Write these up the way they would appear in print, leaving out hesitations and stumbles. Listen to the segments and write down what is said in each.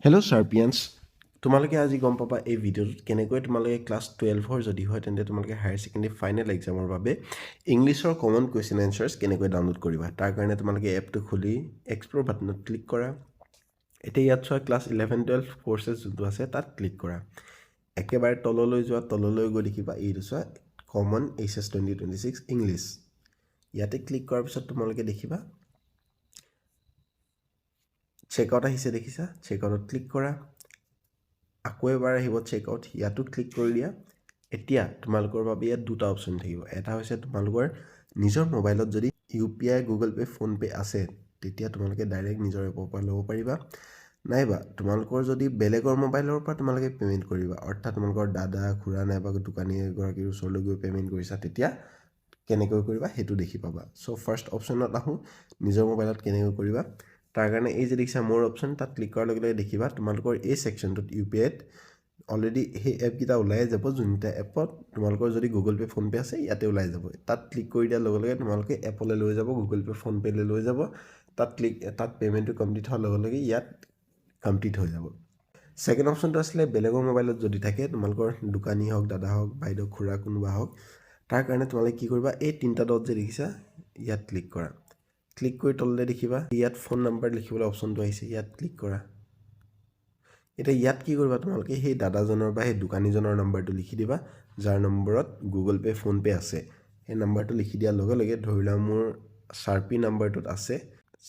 Hello' চাৰ্পিয়ানছ, তোমালোকে আজি গম পাবা এই ভিডিঅ'টোত কেনেকৈ তোমালোকে ক্লাছ 12ৰ যদি হয় তেন্তে তোমালোকে হায়াৰ ছেকেণ্ডেৰী ফাইনেল এক্সামৰ বাবে ইংলিছৰ কমন কুৱেশ্যন এনচাৰ্ছ কেনেকৈ ডাউনলোড কৰিবা। তাৰ কাৰণে তোমালোকে এপটো খুলি এক্সপ্ল'ৰ বাটনত ক্লিক কৰা। এতিয়া ইয়াত চোৱা ক্লাছ 11-12 কৰ্চেছ যোনটো আছে তাত ক্লিক কৰা। একেবাৰে তললৈ যোৱা, তললৈ গৈ দেখিবা এইটো চোৱা কমন HS 2026 ইংলিছ। ইয়াতে ক্লিক কৰাৰ পিছত তোমালোকে দেখিবা চেকআউট আহিছে, দেখিছা? চেকআউটত ক্লিক কৰা। আকৌ এবাৰ আহিব চেকআউট, ইয়াতো ক্লিক কৰি দিয়া। এতিয়া তোমালোকৰ বাবে ইয়াত দুটা অপশ্যন থাকিব। এটা হৈছে তোমালোকৰ নিজৰ মোবাইলত যদি UPI, গুগল পে', ফোনপে' আছে তেতিয়া তোমালোকে ডাইৰেক্ট নিজৰ এপৰ পৰা ল'ব পাৰিবা। নাইবা তোমালোকৰ যদি বেলেগৰ মোবাইলৰ পৰা তোমালোকে পে'মেণ্ট কৰিবা, অৰ্থাৎ তোমালোকৰ দাদা, খুৰা নাইবা দোকানী এগৰাকীৰ ওচৰলৈ গৈ পে'মেণ্ট কৰিছা, তেতিয়া কেনেকৈ কৰিবা সেইটো দেখি পাবা। চ' ফাৰ্ষ্ট অপশ্যনত আহোঁ, নিজৰ মোবাইলত কেনেকৈ কৰিবা। তাৰ কাৰণে এই যে দেখিছা মোৰ অপশ্যন, তাত ক্লিক কৰাৰ লগে লগে দেখিবা তোমালোকৰ এই ছেকশ্যনটোত UPIত অলৰেডি সেই এপকেইটা ওলাই যাব। যোনকেইটা এপত তোমালোকৰ যদি গুগল পে', ফোনপে' আছে ইয়াতে ওলাই যাব। তাত ক্লিক কৰি দিয়াৰ লগে লগে তোমালোকে এপলৈ লৈ যাব, গুগল পে', ফোনপে'লৈ লৈ যাব। তাত পে'মেণ্টটো কমপ্লিট হোৱাৰ লগে লগে ইয়াত কমপ্লিট হৈ যাব। ছেকেণ্ড অপশ্যনটো আছিলে বেলেগৰ মোবাইলত যদি থাকে, তোমালোকৰ দোকানী হওক, দাদা হওক, বাইদেউ, খুৰা কোনোবা হওক। তাৰ কাৰণে তোমালোকে কি কৰিবা, এই তিনিটা ডট যে দেখিছা ইয়াত ক্লিক কৰা। ক্লিক কৰি তললৈ দেখিবা ইয়াত ফোন নাম্বাৰ লিখিবলৈ অপশ্যনটো আহিছে, ইয়াত ক্লিক কৰা। এতিয়া ইয়াত কি কৰিবা, তোমালোকে সেই দাদাজনৰ বা সেই দোকানীজনৰ নাম্বাৰটো লিখি দিবা, যাৰ নম্বৰত গুগল পে', ফোনপে' আছে। সেই নাম্বাৰটো লিখি দিয়াৰ লগে লগে ধৰি লোৱা মোৰ চাৰ্পি নাম্বাৰটোত আছে।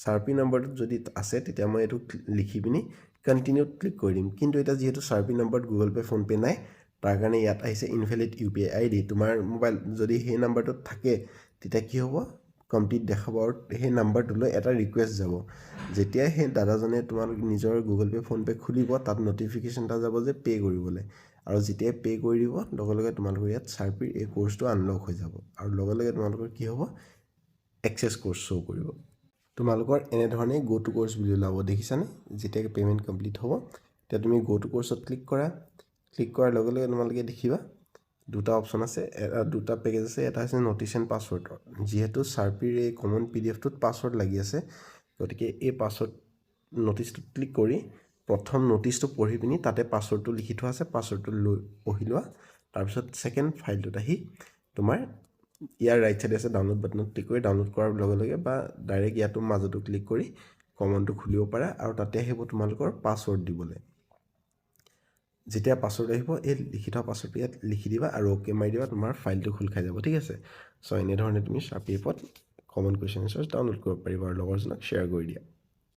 চাৰ্পি নাম্বাৰটোত যদি আছে তেতিয়া মই এইটো লিখি পিনি কণ্টিনিউত ক্লিক কৰি দিম। কিন্তু এতিয়া যিহেতু চাৰ্পি নাম্বাৰত গুগল পে', ফোনপে' নাই, তাৰ কাৰণে ইয়াত আহিছে ইনভেলিড UPI ID। তোমাৰ মোবাইল যদি সেই নাম্বাৰটোত থাকে তেতিয়া কি হ'ব, কমপ্লিট দেখাব আৰু সেই নাম্বাৰটোলৈ এটা ৰিকুৱেষ্ট যাব। যেতিয়াই সেই দাদাজনে তোমালোক নিজৰ গুগল পে', ফোনপে' খুলিব, তাত নটিফিকেশ্যন এটা যাব যে পে' কৰিবলৈ। আৰু যেতিয়াই পে' কৰি দিব লগে লগে তোমালোকৰ ইয়াত চাৰ্পিৰ এই কৰ্চটো আনলক হৈ যাব আৰু লগে লগে তোমালোকৰ কি হ'ব, এক্সেছ কৰ্চ শ্ব' কৰিব। তোমালোকৰ এনেধৰণে গ' টু কৰ্চ বুলি ওলাব, দেখিছানে? যেতিয়া পে'মেণ্ট কমপ্লিট হ'ব তেতিয়া তুমি গ' টু কৰ্চত ক্লিক কৰা। ক্লিক কৰাৰ লগে লগে তোমালোকে দেখিবা দুটা অপশ্যন আছে, দুটা পেকেজ আছে। এটা হৈছে ন'টিচ এণ্ড পাছৱৰ্ডৰ। যিহেতু চাৰ্পিৰ এই কমন PDF-টোত পাছৱৰ্ড লাগি আছে, গতিকে এই পাছৱৰ্ড ন'টিচটোত ক্লিক কৰি প্ৰথম ন'টিচটো পঢ়ি পিনি তাতে পাছৱৰ্ডটো লিখি থোৱা আছে, পাছৱৰ্ডটো পঢ়ি লোৱা। তাৰপিছত ছেকেণ্ড ফাইলটোত আহি তোমাৰ ইয়াৰ ৰাইট চাইডে আছে ডাউনলোড বাটনত ক্লিক কৰি ডাউনলোড কৰাৰ লগে লগে বা ডাইৰেক্ট ইয়াতো মাজতো ক্লিক কৰি কমনটো খুলিব পাৰা আৰু তাতে আহিব তোমালোকৰ পাছৱৰ্ড দিবলৈ। যেতিয়া পাছৱৰ্ড আহিব এই লিখি থোৱা পাছৱৰ্ডটো ইয়াত লিখি দিবা আৰু অ'কে মাৰি দিবা, তোমাৰ ফাইলটো খোল খাই যাব, ঠিক আছে? চ' এনেধৰণে তুমি চাৰ্পি এপত কমন কুৱেশ্যন এনচাৰ্ছ ডাউনলোড কৰিব পাৰিবা আৰু লগৰজনক শ্বেয়াৰ কৰি দিয়া।